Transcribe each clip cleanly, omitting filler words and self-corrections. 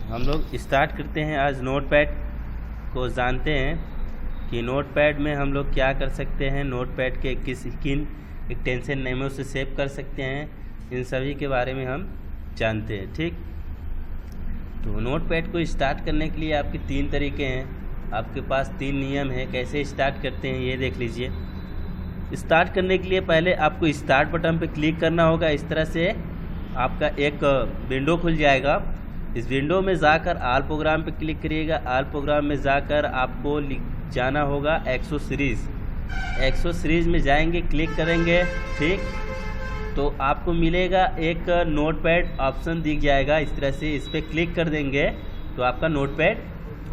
हम लोग स्टार्ट करते हैं आज नोटपैड को। जानते हैं कि नोटपैड में हम लोग क्या कर सकते हैं, नोटपैड के किन एक्सटेंशन नेमों से सेव कर सकते हैं, इन सभी के बारे में हम जानते हैं। ठीक, तो नोटपैड को स्टार्ट करने के लिए आपके 3 तरीके हैं। आपके पास 3 नियम हैं कैसे स्टार्ट करते हैं, ये देख लीजिए। स्टार्ट करने के लिए पहले आपको स्टार्ट बटन पर क्लिक करना होगा। इस तरह से आपका एक विंडो खुल जाएगा। इस विंडो में जाकर आल प्रोग्राम पे क्लिक करिएगा। आल प्रोग्राम में जाकर आपको जाना होगा एक्सो सीरीज़ में जाएंगे, क्लिक करेंगे। ठीक, तो आपको मिलेगा एक नोटपैड ऑप्शन दिख जाएगा। इस तरह से इस पर क्लिक कर देंगे तो आपका नोटपैड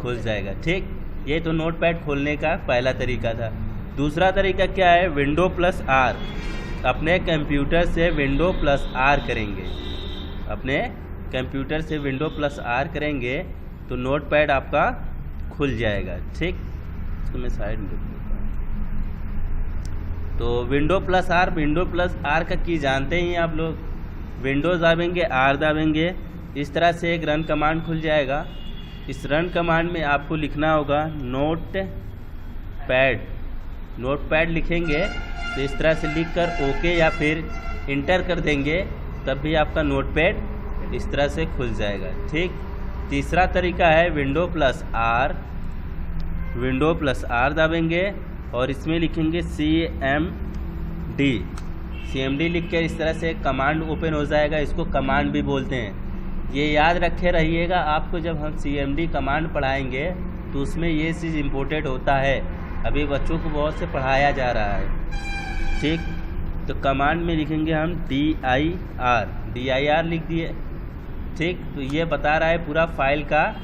खुल जाएगा। ठीक, ये तो नोटपैड खोलने का पहला तरीका था। दूसरा तरीका क्या है, विंडो प्लस आर। अपने कंप्यूटर से विंडो प्लस आर करेंगे, अपने कंप्यूटर से विंडो प्लस आर करेंगे तो नोटपैड आपका खुल जाएगा। ठीक, इसको मैं साइड में रख देता हूँ। तो विंडो प्लस आर का की जानते ही आप लोग। विंडो दाबेंगे, आर दाबेंगे, इस तरह से एक रन कमांड खुल जाएगा। इस रन कमांड में आपको लिखना होगा नोटपैड लिखेंगे तो इस तरह से लिखकर ओके या फिर इंटर कर देंगे, तब भी आपका नोटपैड इस तरह से खुल जाएगा। ठीक, तीसरा तरीका है विंडो प्लस आर दाबेंगे और इसमें लिखेंगे CMD लिख कर इस तरह से कमांड ओपन हो जाएगा। इसको कमांड भी बोलते हैं। ये याद रखे रहिएगा, आपको जब हम CMD कमांड पढ़ाएंगे तो उसमें ये चीज़ इम्पोर्टेंट होता है। अभी बच्चों को बहुत से पढ़ाया जा रहा है। ठीक, तो कमांड में लिखेंगे हम DIR लिख दिए। ठीक, तो ये बता रहा है पूरा फाइल का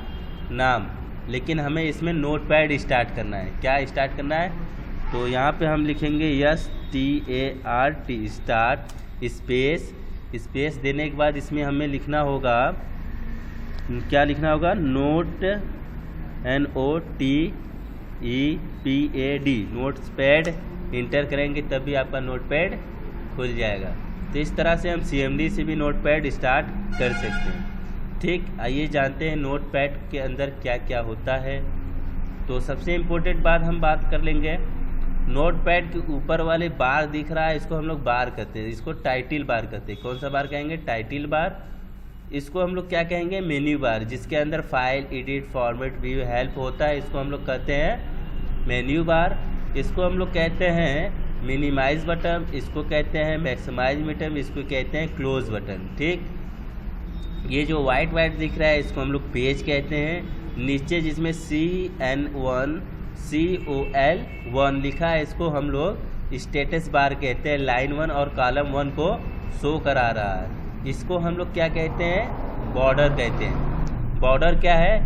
नाम, लेकिन हमें इसमें नोटपैड स्टार्ट करना है। क्या स्टार्ट करना है, तो यहाँ पे हम लिखेंगे START स्टार्ट स्पेस देने के बाद इसमें हमें लिखना होगा, क्या लिखना होगा, नोटपैड इंटर करेंगे तब भी आपका नोटपैड खुल जाएगा। तो इस तरह से हम CMD से भी नोटपैड स्टार्ट कर सकते हैं। ठीक, आइए जानते हैं नोटपैड के अंदर क्या क्या होता है। तो सबसे इम्पोर्टेंट बात हम बात कर लेंगे, नोटपैड के ऊपर वाले बार दिख रहा है, इसको हम लोग बार कहते हैं, इसको टाइटल बार कहते हैं। कौन सा बार कहेंगे, टाइटल बार। इसको हम लोग क्या कहेंगे, मेन्यू बार, जिसके अंदर file, edit, format, view, help होता है, इसको हम लोग कहते हैं मेन्यू बार। इसको हम लोग कहते हैं मिनिमाइज बटन, इसको कहते हैं मैक्सिमाइज बटन, इसको कहते हैं क्लोज बटन। ठीक, ये जो वाइट दिख रहा है इसको हम लोग पेज कहते हैं। नीचे जिसमें COL1 लिखा है इसको हम लोग स्टेटस बार कहते हैं। लाइन 1 और कॉलम 1 को शो करा रहा है, इसको हम लोग क्या कहते हैं, बॉर्डर कहते हैं। बॉर्डर क्या है,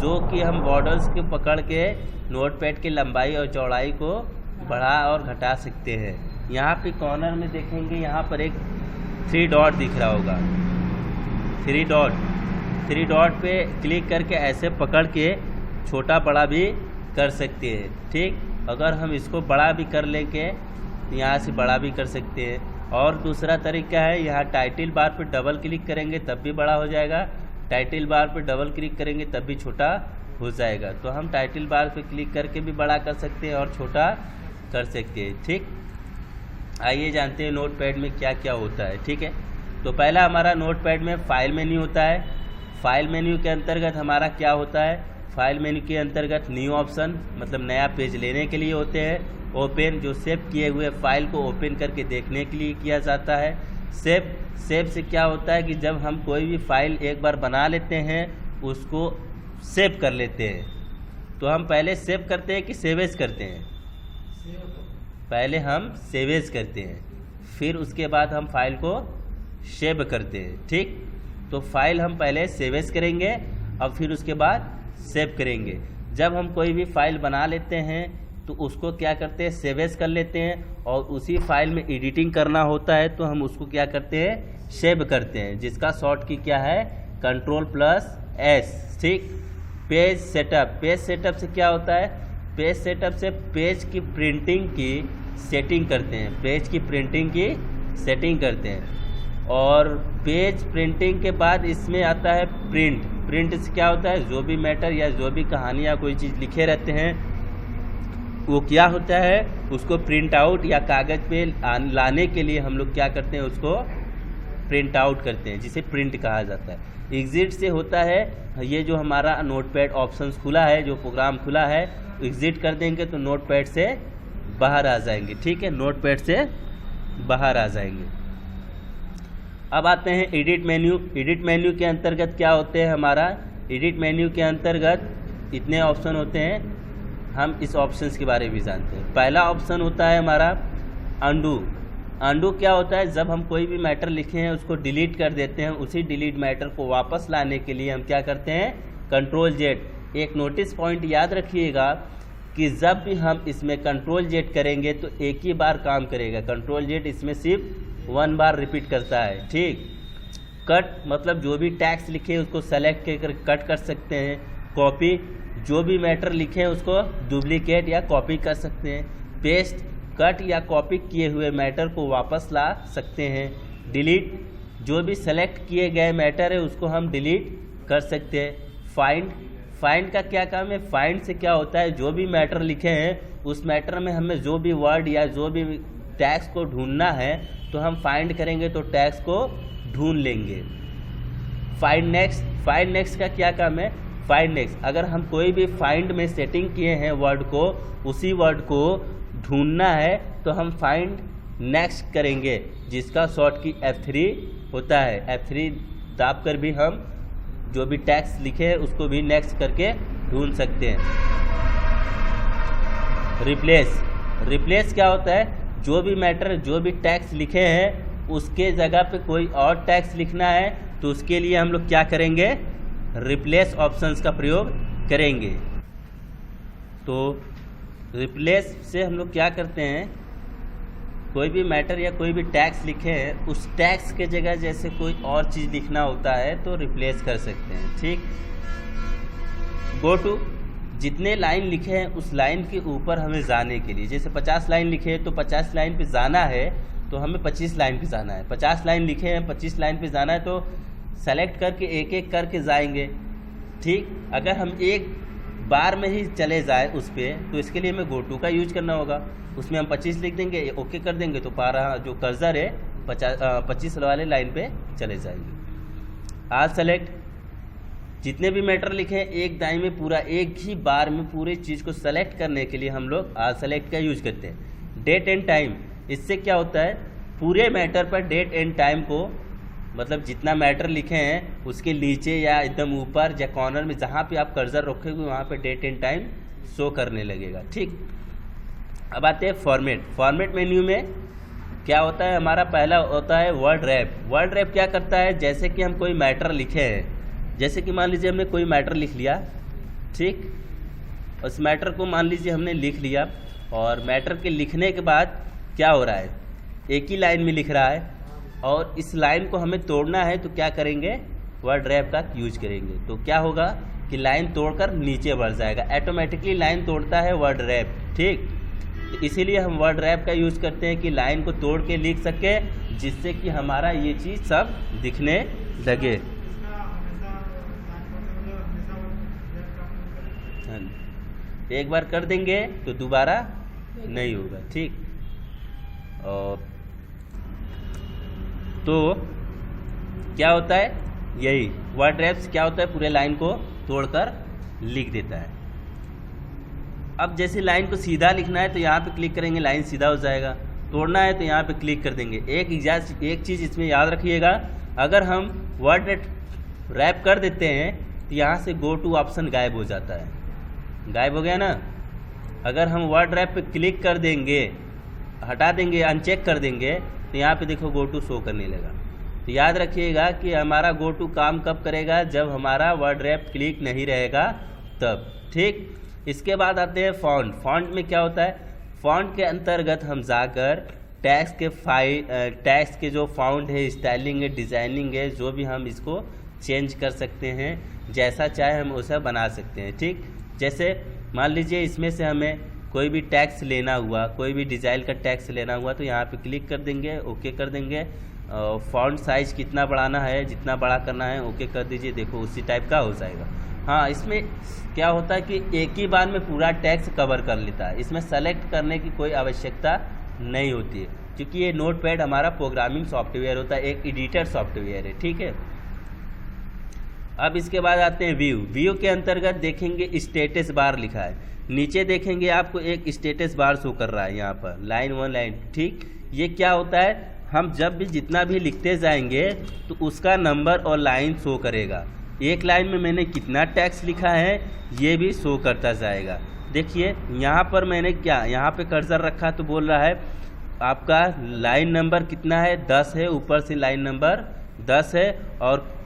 जो कि हम बॉर्डर्स को पकड़ के नोटपैड की लंबाई और चौड़ाई को बढ़ा और घटा सकते हैं। यहाँ पे कॉर्नर में देखेंगे, यहाँ पर एक 3 डॉट दिख रहा होगा। 3 डॉट पे क्लिक करके ऐसे पकड़ के छोटा बड़ा भी कर सकते हैं। ठीक, अगर हम इसको बड़ा भी कर लेंगे यहाँ से बड़ा भी कर सकते हैं। और दूसरा तरीका है, यहाँ टाइटल बार पे डबल क्लिक करेंगे तब भी बड़ा हो जाएगा, टाइटल बार पे डबल क्लिक करेंगे तब भी छोटा हो जाएगा। तो हम टाइटल बार पे क्लिक करके भी बड़ा कर सकते हैं और छोटा कर सकते हैं। ठीक, आइए जानते हैं नोटपैड में क्या क्या होता है। ठीक है, तो पहला हमारा नोटपैड में फाइल मेन्यू होता है। फाइल मेन्यू के अंतर्गत हमारा क्या होता है, फाइल मेन्यू के अंतर्गत न्यू ऑप्शन, मतलब नया पेज लेने के लिए होते हैं। ओपन, जो सेव किए हुए फाइल को ओपन करके देखने के लिए किया जाता है। सेव से क्या होता है कि जब हम कोई भी फाइल एक बार बना लेते हैं उसको सेव कर लेते हैं। तो हम पहले सेव करते हैं कि सेवेज करते हैं, पहले हम सेवेज करते हैं, फिर उसके बाद हम फाइल को सेव करते हैं। ठीक, तो फाइल हम पहले सेवेज करेंगे और फिर उसके बाद सेव करेंगे। जब हम कोई भी फाइल बना लेते हैं तो उसको क्या करते हैं, सेवेज कर लेते हैं, और उसी फाइल में एडिटिंग करना होता है तो हम उसको क्या करते हैं, सेव करते हैं, जिसका शॉर्ट की क्या है, Ctrl+S। ठीक, पेज सेटअप से क्या होता है, पेज सेटअप से पेज की प्रिंटिंग की सेटिंग करते हैं। और पेज प्रिंटिंग के बाद इसमें आता है प्रिंट से क्या होता है, जो भी मैटर या जो भी कहानी या कोई चीज़ लिखे रहते हैं वो क्या होता है, उसको प्रिंट आउट या कागज़ पे लाने के लिए हम लोग क्या करते हैं, उसको प्रिंट आउट करते हैं, जिसे प्रिंट कहा जाता है। एग्जिट से होता है, ये जो हमारा नोटपैड ऑप्शंस खुला है, जो प्रोग्राम खुला है, एग्जिट कर देंगे तो नोटपैड से बाहर आ जाएंगे। ठीक है, नोटपैड से बाहर आ जाएंगे। अब आते हैं एडिट मेन्यू। एडिट मेन्यू के अंतर्गत क्या होते हैं, हमारा एडिट मेन्यू के अंतर्गत इतने ऑप्शन होते हैं, हम इस ऑप्शंस के बारे में भी जानते हैं। पहला ऑप्शन होता है हमारा अंडू। अंडू क्या होता है, जब हम कोई भी मैटर लिखे हैं उसको डिलीट कर देते हैं, उसी डिलीट मैटर को वापस लाने के लिए हम क्या करते हैं, कंट्रोल जेड। एक नोटिस पॉइंट याद रखिएगा कि जब भी हम इसमें कंट्रोल जेड करेंगे तो एक ही बार काम करेगा। कंट्रोल जेड इसमें सिर्फ 1 बार रिपीट करता है। ठीक, कट मतलब जो भी टैक्स लिखे उसको सेलेक्ट कर कट कर सकते हैं। कॉपी, जो भी मैटर लिखे हैं उसको डुप्लीकेट या कॉपी कर सकते हैं। पेस्ट, कट या कॉपी किए हुए मैटर को वापस ला सकते हैं। डिलीट, जो भी सेलेक्ट किए गए मैटर है उसको हम डिलीट कर सकते हैं। फाइंड, फाइंड का क्या काम है, फाइंड से क्या होता है, जो भी मैटर लिखे हैं उस मैटर में हमें जो भी वर्ड या जो भी टैक्स को ढूंढना है तो हम फाइंड करेंगे तो टैक्स को ढूंढ लेंगे। फाइंड नेक्स्ट, फाइंड नेक्स्ट का क्या काम है, फाइंड नेक्स्ट, अगर हम कोई भी फाइंड में सेटिंग किए हैं वर्ड को, उसी वर्ड को ढूंढना है तो हम फाइंड नेक्स्ट करेंगे, जिसका शॉर्ट की F3 होता है। F3 दाब कर भी हम जो भी टैक्स लिखे हैं उसको भी नेक्स्ट करके ढूंढ सकते हैं। रिप्लेस, रिप्लेस क्या होता है, जो भी मैटर जो भी टैक्स लिखे हैं उसके जगह पे कोई और टैक्स लिखना है तो उसके लिए हम लोग क्या करेंगे, रिप्लेस ऑप्शंस का प्रयोग करेंगे। तो रिप्लेस से हम लोग क्या करते हैं, कोई भी मैटर या कोई भी टैक्स लिखे हैं उस टैक्स के जगह जैसे कोई और चीज़ लिखना होता है तो रिप्लेस कर सकते हैं। ठीक, गो टू, जितने लाइन लिखे हैं उस लाइन के ऊपर हमें जाने के लिए, जैसे 50 लाइन लिखे हैं तो 50 लाइन पे जाना है तो हमें 25 लाइन पे जाना है। 50 लाइन लिखे हैं 25 लाइन पे जाना है तो सेलेक्ट करके एक एक करके जाएंगे। ठीक, अगर हम एक बार में ही चले जाए उस पर तो इसके लिए हमें गो टू का यूज करना होगा। उसमें हम 25 लिख देंगे, ओके कर देंगे तो पारा जो कर्सर है 25 वाले लाइन पे चले जाएंगे। आज सेलेक्ट, जितने भी मैटर लिखे हैं एक दाई में पूरा एक ही बार में पूरी चीज़ को सेलेक्ट करने के लिए हम लोग आज सेलेक्ट का यूज करते हैं। डेट एंड टाइम, इससे क्या होता है, पूरे मैटर पर डेट एंड टाइम को, मतलब जितना मैटर लिखे हैं उसके नीचे या एकदम ऊपर या कॉर्नर में जहाँ पे आप कर्सर रखोगे वहाँ पे डेट एंड टाइम शो करने लगेगा। ठीक, अब आते हैं फॉर्मेट। फॉर्मेट मेन्यू में क्या होता है, हमारा पहला होता है वर्ड रैप। वर्ड रैप क्या करता है, जैसे कि हम कोई मैटर लिखे हैं, जैसे कि मान लीजिए हमने कोई मैटर लिख लिया, ठीक, उस मैटर को मान लीजिए हमने लिख लिया और मैटर के लिखने के बाद क्या हो रहा है, एक ही लाइन में लिख रहा है और इस लाइन को हमें तोड़ना है तो क्या करेंगे, वर्ड रैप का यूज करेंगे। तो क्या होगा कि लाइन तोड़कर नीचे बढ़ जाएगा, ऑटोमेटिकली लाइन तोड़ता है वर्ड रैप। ठीक, तो इसीलिए हम वर्ड रैप का यूज करते हैं कि लाइन को तोड़ के लिख सके, जिससे कि हमारा ये चीज़ सब दिखने लगे। एक बार कर देंगे तो दोबारा नहीं होगा। ठीक, और तो क्या होता है, यही वर्ड रैप्स क्या होता है, पूरे लाइन को तोड़कर लिख देता है। अब जैसे लाइन को सीधा लिखना है तो यहाँ पे क्लिक करेंगे, लाइन सीधा हो जाएगा। तोड़ना है तो यहाँ पे क्लिक कर देंगे। एक चीज़ इसमें याद रखिएगा, अगर हम वर्ड रैप कर देते हैं तो यहाँ से गो टू ऑप्शन गायब हो जाता है, गायब हो गया ना। अगर हम वर्ड रैप पे क्लिक कर देंगे, हटा देंगे, अनचेक कर देंगे तो यहाँ पे देखो गो टू शो करने लगा। तो याद रखिएगा कि हमारा गो टू काम कब करेगा, जब हमारा वर्ड रैप क्लिक नहीं रहेगा तब। ठीक, इसके बाद आते हैं फॉन्ट। फॉन्ट में क्या होता है, फॉन्ट के अंतर्गत हम जाकर टैक्स के जो फॉन्ट है, स्टाइलिंग है, डिज़ाइनिंग है, जो भी हम इसको चेंज कर सकते हैं, जैसा चाहे हम वैसा बना सकते हैं। ठीक, जैसे मान लीजिए इसमें से हमें कोई भी टैक्स लेना हुआ, कोई भी डिज़ाइन का टैक्स लेना हुआ तो यहाँ पे क्लिक कर देंगे, ओके कर देंगे फॉन्ट साइज कितना बढ़ाना है, जितना बड़ा करना है ओके कर दीजिए, देखो उसी टाइप का हो जाएगा। हाँ, इसमें क्या होता है कि एक ही बार में पूरा टेक्स्ट कवर कर लेता है, इसमें सेलेक्ट करने की कोई आवश्यकता नहीं होती है, क्योंकि ये नोटपैड हमारा प्रोग्रामिंग सॉफ्टवेयर होता है, एक एडिटर सॉफ्टवेयर है, ठीक है। अब इसके बाद आते हैं व्यू। व्यू के अंतर्गत देखेंगे स्टेटस बार लिखा है, नीचे देखेंगे आपको एक स्टेटस बार शो कर रहा है यहाँ पर, लाइन 1 लाइन, ठीक। ये क्या होता है, हम जब भी जितना भी लिखते जाएंगे तो उसका नंबर और लाइन शो करेगा। एक लाइन में मैंने कितना टेक्स्ट लिखा है ये भी शो करता जाएगा। देखिए यहाँ पर मैंने क्या, यहाँ पे कर्सर रखा तो बोल रहा है आपका लाइन नंबर कितना है, 10 है, ऊपर से लाइन नंबर 10 है और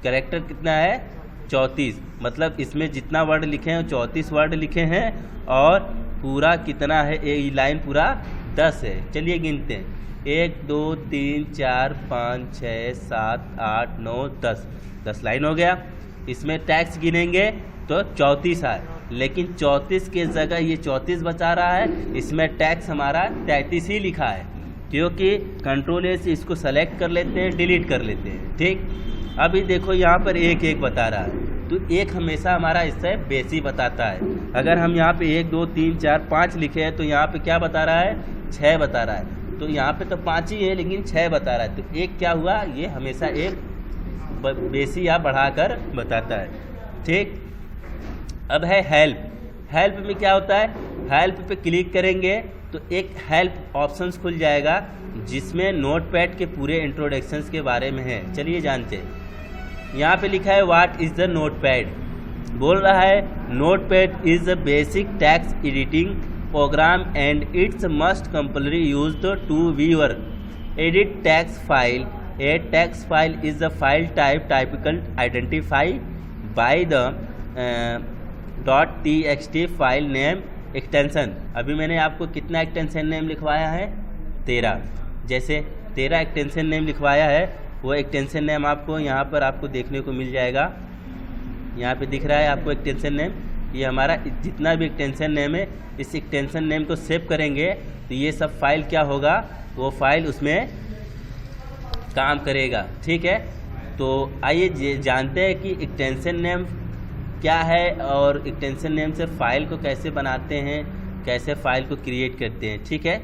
कैरेक्टर कितना है, 34। मतलब इसमें जितना वर्ड लिखे हैं 34 वर्ड लिखे हैं और पूरा कितना है, ये लाइन पूरा 10 है। चलिए गिनते हैं, 1 2 3 4 5 6 7 8 9 10 लाइन हो गया। इसमें टैक्स गिनेंगे तो 34 आए, लेकिन 34 के जगह ये 34 बचा रहा है, इसमें टैक्स हमारा 33 ही लिखा है, क्योंकि कंट्रोल ए से इसको सेलेक्ट कर लेते हैं, डिलीट कर लेते हैं, ठीक। अभी देखो यहाँ पर 1 1 बता रहा है, तो 1 हमेशा हमारा इससे बेसी बताता है। अगर हम यहाँ पे 1 2 3 4 5 लिखे हैं तो यहाँ पे क्या बता रहा है, 6 बता रहा है। तो यहाँ पे तो 5 ही है लेकिन 6 बता रहा है, तो 1 क्या हुआ, ये हमेशा 1 बेसी या बढ़ाकर बताता है, ठीक। अब है हेल्प। हेल्प में क्या होता है, हेल्प पे क्लिक करेंगे तो एक हेल्प ऑप्शंस खुल जाएगा जिसमें नोटपैड के पूरे इंट्रोडक्शंस के बारे में है। चलिए जानते हैं। यहाँ पे लिखा है व्हाट इज़ द नोटपैड। बोल रहा है Notepad is the basic text editing program and it's must compulsory used to viewer edit text file. A text file is the file type typical identify by the .txt file name extension. अभी मैंने आपको कितना extension name लिखवाया है, 13। जैसे 13 extension name लिखवाया है, वो एक्सटेंशन नेम आपको यहाँ पर आपको देखने को मिल जाएगा। यहाँ पे दिख रहा है आपको एक्सटेंशन नेम, ये हमारा जितना भी एक्सटेंशन नेम है, इस एक्सटेंशन नेम को सेव करेंगे तो ये सब फाइल क्या होगा, वो फाइल उसमें काम करेगा, ठीक है। तो आइए जानते हैं कि एक्सटेंशन नेम क्या है और एक्सटेंशन नेम से फाइल को कैसे बनाते हैं, कैसे फाइल को क्रिएट करते हैं, ठीक है।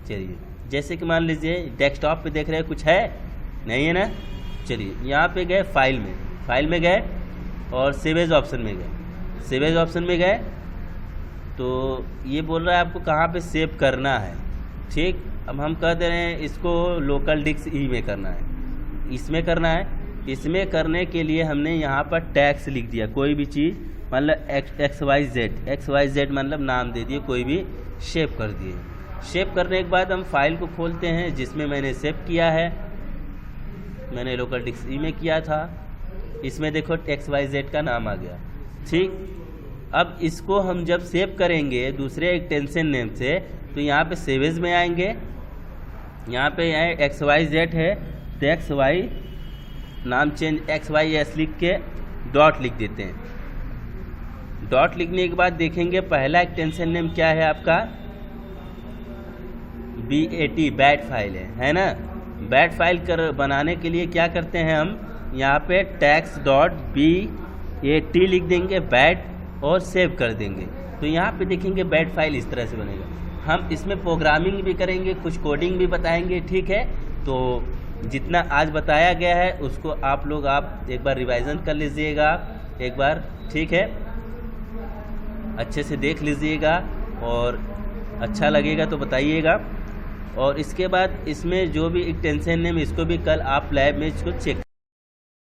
चलिए, जैसे कि मान लीजिए डेस्कटॉप पे देख रहे हैं, कुछ है नहीं है ना। चलिए यहाँ पे गए फाइल में गए और सेव एज ऑप्शन में गए। सेव एज ऑप्शन में गए तो ये बोल रहा है आपको कहाँ पे सेव करना है, ठीक। अब हम कह दे रहे हैं इसको लोकल डिस्क ई में करना है, इसमें करना है। इसमें करने के लिए हमने यहाँ पर टैक्स लिख दिया, कोई भी चीज़ मतलब XYZ मतलब नाम दे दिए, कोई भी सेव कर दिए। सेव करने के बाद हम फाइल को खोलते हैं जिसमें मैंने सेव किया है, मैंने लोकल डिस्क ई में किया था। इसमें देखो XYZ का नाम आ गया, ठीक। अब इसको हम जब सेव करेंगे दूसरे एक्सटेंशन नेम से तो यहाँ पे सेवेज में आएंगे, यहाँ पे XYZ है तो XY नाम चेंज XYS लिख के डॉट लिख देते हैं। डॉट लिखने के बाद देखेंगे पहला एक्सटेंशन नेम क्या है आपका, BAT बैट फाइल है ना। बैट फाइल बनाने के लिए क्या करते हैं हम, यहाँ पे text.bat लिख देंगे बैट और सेव कर देंगे। तो यहाँ पे देखेंगे बैट फाइल इस तरह से बनेगा। हम इसमें प्रोग्रामिंग भी करेंगे, कुछ कोडिंग भी बताएंगे, ठीक है। तो जितना आज बताया गया है उसको आप लोग एक बार रिवाइजन कर लीजिएगा एक बार, ठीक है। अच्छे से देख लीजिएगा और अच्छा लगेगा तो बताइएगा। और इसके बाद इसमें जो भी एक्सटेंशन नेम, इसको भी कल आप लैब में इसको चेक